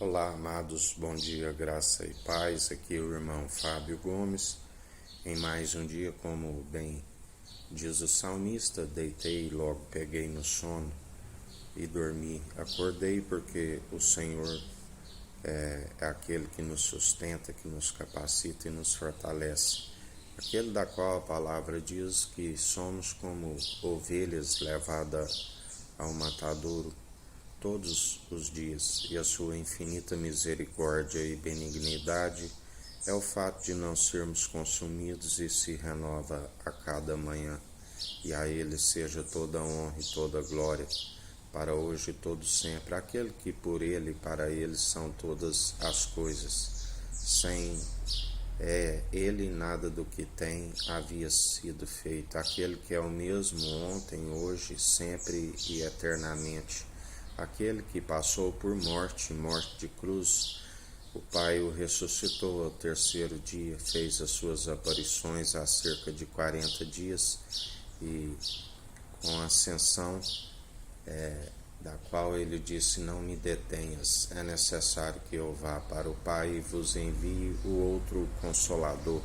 Olá, amados, bom dia, graça e paz. Aqui é o irmão Fábio Gomes. Em mais um dia, como bem diz o salmista, deitei e logo peguei no sono e dormi. Acordei porque o Senhor é aquele que nos sustenta, que nos capacita e nos fortalece. Aquele da qual a palavra diz que somos como ovelhas levadas ao matadouro todos os dias, e a sua infinita misericórdia e benignidade é o fato de não sermos consumidos e se renova a cada manhã. E a Ele seja toda a honra e toda a glória, para hoje e todo sempre, aquele que por Ele e para Ele são todas as coisas. Sem Ele nada do que tem havia sido feito, aquele que é o mesmo ontem, hoje, sempre e eternamente. Aquele que passou por morte de cruz, o Pai o ressuscitou ao terceiro dia, fez as suas aparições há cerca de 40 dias e com a ascensão da qual ele disse: não me detenhas, é necessário que eu vá para o Pai e vos envie o outro Consolador,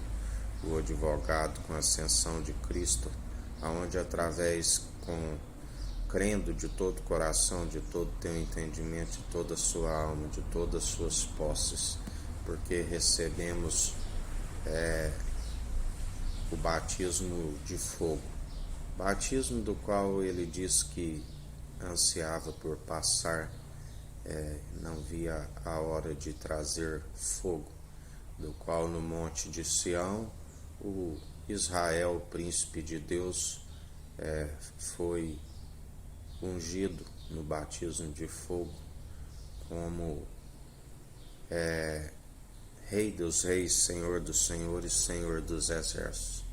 o advogado, com a ascensão de Cristo, aonde através crendo de todo o coração, de todo o teu entendimento, de toda a sua alma, de todas as suas posses, porque recebemos o batismo de fogo, batismo do qual ele diz que ansiava por passar, não via a hora de trazer fogo, do qual no monte de Sião o Israel, príncipe de Deus, foi ungido no batismo de fogo como Rei dos Reis, Senhor dos Senhores, Senhor dos Exércitos.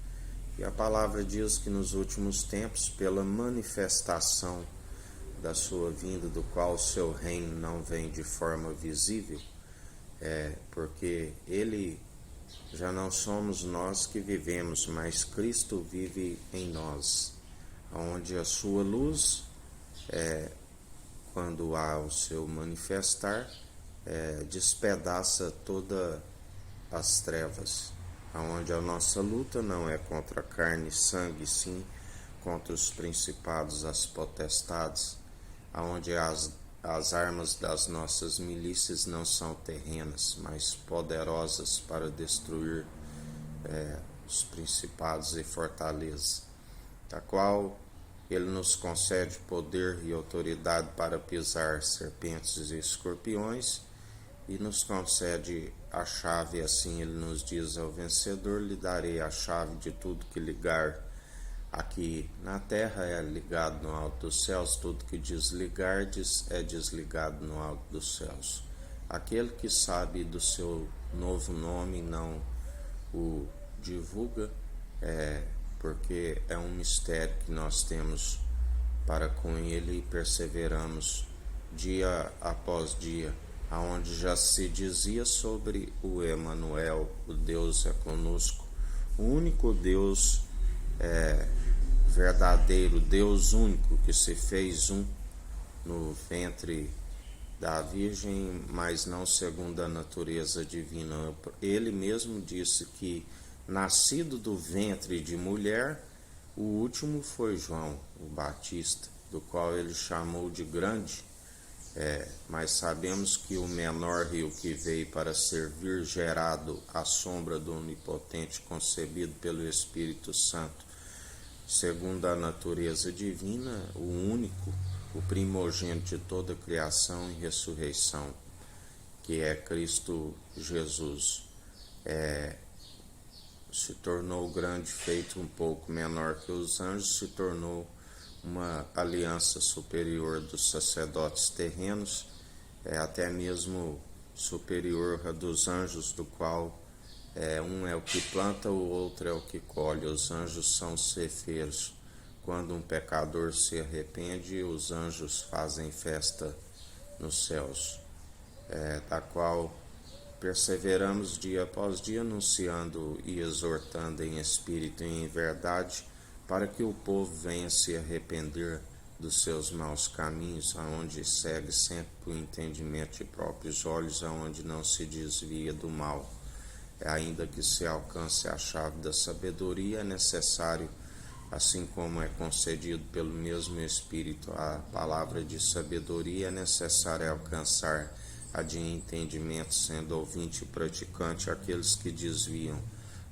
E a palavra diz que nos últimos tempos, pela manifestação da sua vinda, do qual o seu reino não vem de forma visível, porque ele já não somos nós que vivemos, mas Cristo vive em nós, onde a sua luz, quando há o seu manifestar, despedaça todas as trevas, onde a nossa luta não é contra carne e sangue, sim contra os principados, as potestades, onde as armas das nossas milícias não são terrenas, mas poderosas para destruir os principados e fortalezas, da qual ele nos concede poder e autoridade para pisar serpentes e escorpiões, e nos concede a chave. Assim ele nos diz: ao vencedor lhe darei a chave de tudo que ligar aqui na terra é ligado no alto dos céus, tudo que desligardes é desligado no alto dos céus. Aquele que sabe do seu novo nome não o divulga, porque é um mistério que nós temos para com ele e perseveramos dia após dia, aonde já se dizia sobre o Emanuel, o Deus é conosco, o único Deus verdadeiro, Deus único que se fez um no ventre da Virgem, mas não segundo a natureza divina. Ele mesmo disse que, nascido do ventre de mulher, o último foi João, o Batista, do qual ele chamou de grande, mas sabemos que o menor e o que veio para servir, gerado à sombra do Onipotente, concebido pelo Espírito Santo, segundo a natureza divina, o único, o primogênito de toda a criação e ressurreição, que é Cristo Jesus, se tornou grande, feito um pouco menor que os anjos, se tornou uma aliança superior dos sacerdotes terrenos, até mesmo superior a dos anjos, do qual um é o que planta, o outro é o que colhe. Os anjos são cefeiros. Quando um pecador se arrepende, os anjos fazem festa nos céus, da qual perseveramos dia após dia, anunciando e exortando em espírito e em verdade, para que o povo venha se arrepender dos seus maus caminhos, aonde segue sempre o entendimento de próprios olhos, aonde não se desvia do mal. Ainda que se alcance a chave da sabedoria, é necessário, assim como é concedido pelo mesmo Espírito a palavra de sabedoria, é necessário alcançar a de entendimento, sendo ouvinte e praticante aqueles que desviam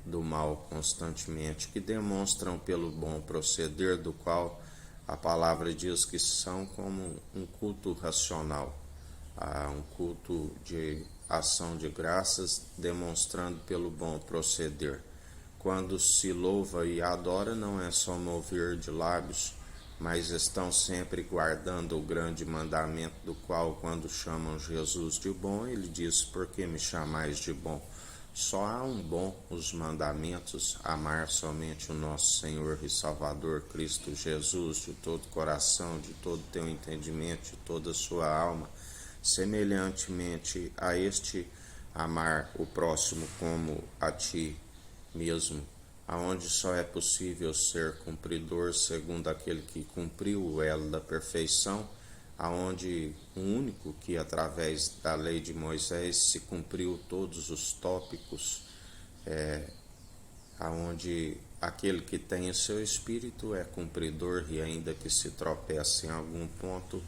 do mal constantemente, que demonstram pelo bom proceder, do qual a palavra diz que são como um culto racional, um culto de ação de graças, demonstrando pelo bom proceder. Quando se louva e adora, não é só mover de lábios, mas estão sempre guardando o grande mandamento, do qual, quando chamam Jesus de bom, ele diz: por que me chamais de bom? Só há um bom, os mandamentos: amar somente o nosso Senhor e Salvador Cristo Jesus de todo coração, de todo teu entendimento, de toda a sua alma. Semelhantemente a este, amar o próximo como a ti mesmo, aonde só é possível ser cumpridor segundo aquele que cumpriu o elo da perfeição, aonde o único que através da lei de Moisés se cumpriu todos os tópicos, aonde aquele que tem o seu espírito é cumpridor, e ainda que se tropece em algum ponto,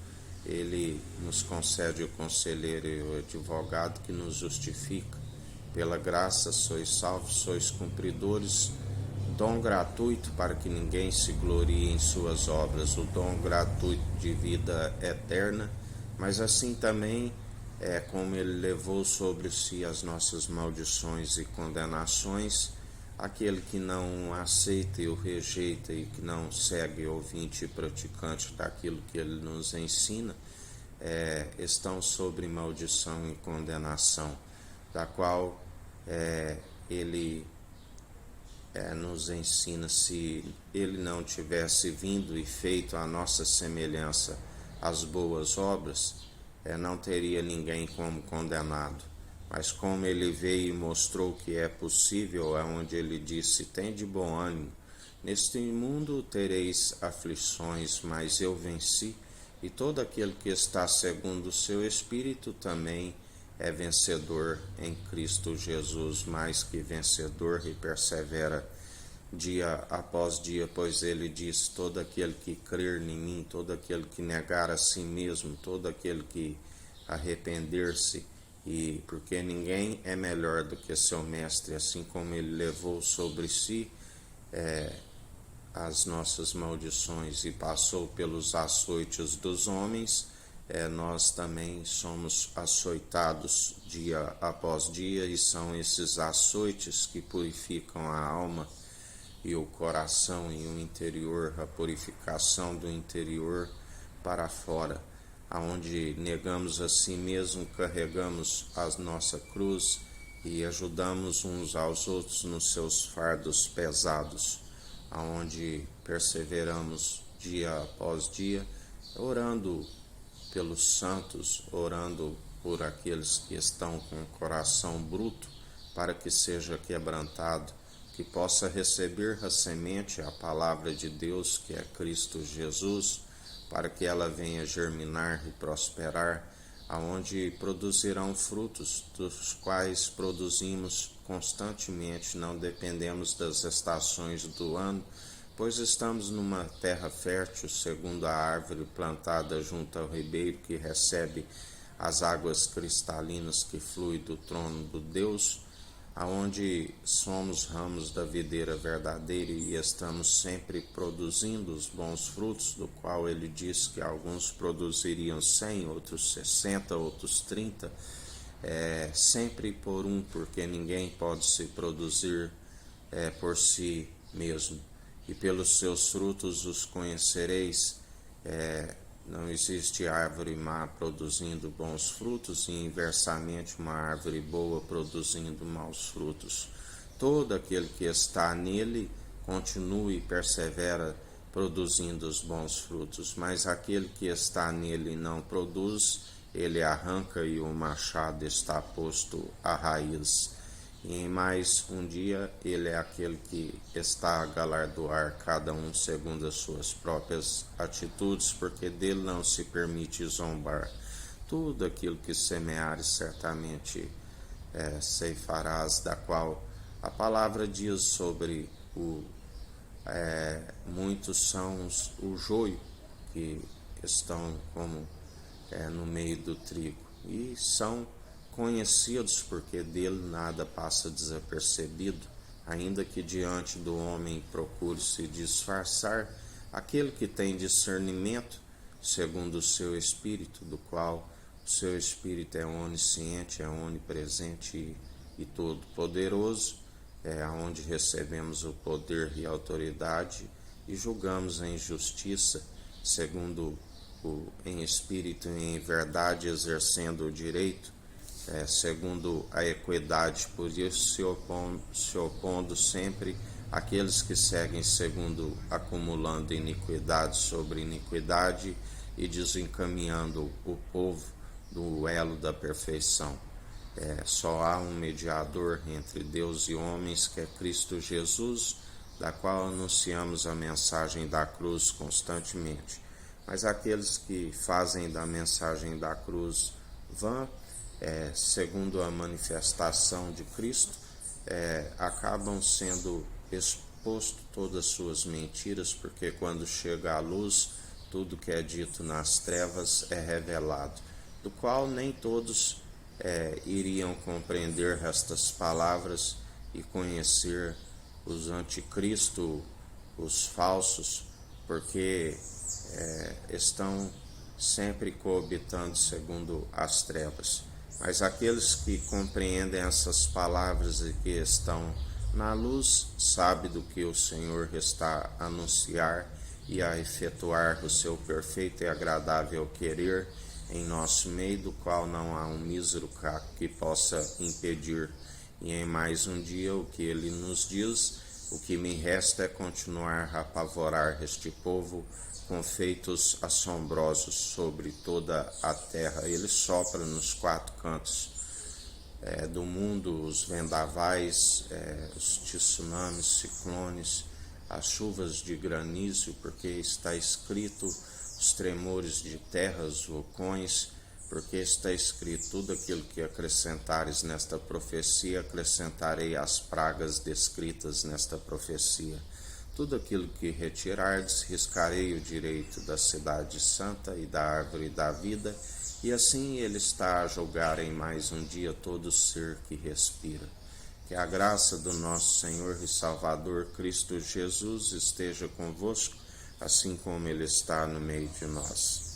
ele nos concede o conselheiro e o advogado que nos justifica. Pela graça sois salvos, sois cumpridores, dom gratuito para que ninguém se glorie em suas obras, o dom gratuito de vida eterna, mas assim também é como ele levou sobre si as nossas maldições e condenações. Aquele que não aceita e o rejeita e que não segue ouvinte e praticante daquilo que ele nos ensina, estão sobre maldição e condenação, da qual ele nos ensina: se ele não tivesse vindo e feito a nossa semelhança as boas obras, não teria ninguém como condenado. Mas como ele veio e mostrou que é possível, é onde ele disse: tem de bom ânimo, neste mundo tereis aflições, mas eu venci, e todo aquele que está segundo o seu Espírito também é vencedor em Cristo Jesus, mais que vencedor, e persevera dia após dia, pois ele diz: todo aquele que crer em mim, todo aquele que negar a si mesmo, todo aquele que arrepender-se, e porque ninguém é melhor do que seu mestre, assim como ele levou sobre si as nossas maldições e passou pelos açoites dos homens, nós também somos açoitados dia após dia, e são esses açoites que purificam a alma e o coração e o interior, a purificação do interior para fora, aonde negamos a si mesmo, carregamos a nossa cruz e ajudamos uns aos outros nos seus fardos pesados, aonde perseveramos dia após dia, orando pelos santos, orando por aqueles que estão com o coração bruto, para que seja quebrantado, que possa receber a semente, a palavra de Deus, que é Cristo Jesus, para que ela venha germinar e prosperar, aonde produzirão frutos, dos quais produzimos constantemente, não dependemos das estações do ano, pois estamos numa terra fértil, segundo a árvore plantada junto ao ribeiro, que recebe as águas cristalinas que fluem do trono do Deus, aonde somos ramos da videira verdadeira e estamos sempre produzindo os bons frutos, do qual ele diz que alguns produziriam 100, outros 60, outros 30, sempre por porque ninguém pode se produzir por si mesmo. E pelos seus frutos os conhecereis. Não existe árvore má produzindo bons frutos, e inversamente uma árvore boa produzindo maus frutos. Todo aquele que está nele continua e persevera produzindo os bons frutos, mas aquele que está nele e não produz, ele arranca, e o machado está posto à raiz. E em mais um dia, ele é aquele que está a galardoar cada um segundo as suas próprias atitudes, porque dele não se permite zombar. Tudo aquilo que semeares certamente ceifarás, da qual a palavra diz sobre muitos são o joio que estão como no meio do trigo, e são conhecidos porque dele nada passa desapercebido, ainda que diante do homem procure se disfarçar. Aquele que tem discernimento segundo o seu espírito, do qual o seu espírito é onisciente, é onipresente e todo-poderoso, é onde recebemos o poder e a autoridade e julgamos em justiça, segundo em espírito e em verdade, exercendo o direito, segundo a equidade. Por isso se opondo sempre àqueles que seguem segundo acumulando iniquidade sobre iniquidade e desencaminhando o povo do elo da perfeição. Só há um mediador entre Deus e homens, que é Cristo Jesus, da qual anunciamos a mensagem da cruz constantemente. Mas aqueles que fazem da mensagem da cruz vã, segundo a manifestação de Cristo, acabam sendo exposto todas as suas mentiras, porque quando chega à luz, tudo que é dito nas trevas é revelado, do qual nem todos iriam compreender estas palavras e conhecer os anticristo, os falsos, porque estão sempre coabitando segundo as trevas. Mas aqueles que compreendem essas palavras e que estão na luz, sabem do que o Senhor está a anunciar e a efetuar o seu perfeito e agradável querer em nosso meio, do qual não há um mísero caco que possa impedir. E em mais um dia, o que ele nos diz: o que me resta é continuar a apavorar este povo com feitos assombrosos sobre toda a terra. Ele sopra nos quatro cantos do mundo os vendavais, os tsunamis, ciclones, as chuvas de granizo, porque está escrito os tremores de terra, os vulcões, porque está escrito: tudo aquilo que acrescentares nesta profecia, acrescentarei às pragas descritas nesta profecia. Tudo aquilo que retirardes, riscarei o direito da cidade santa e da árvore da vida, e assim ele está a julgar em mais um dia todo ser que respira. Que a graça do nosso Senhor e Salvador Cristo Jesus esteja convosco, assim como ele está no meio de nós.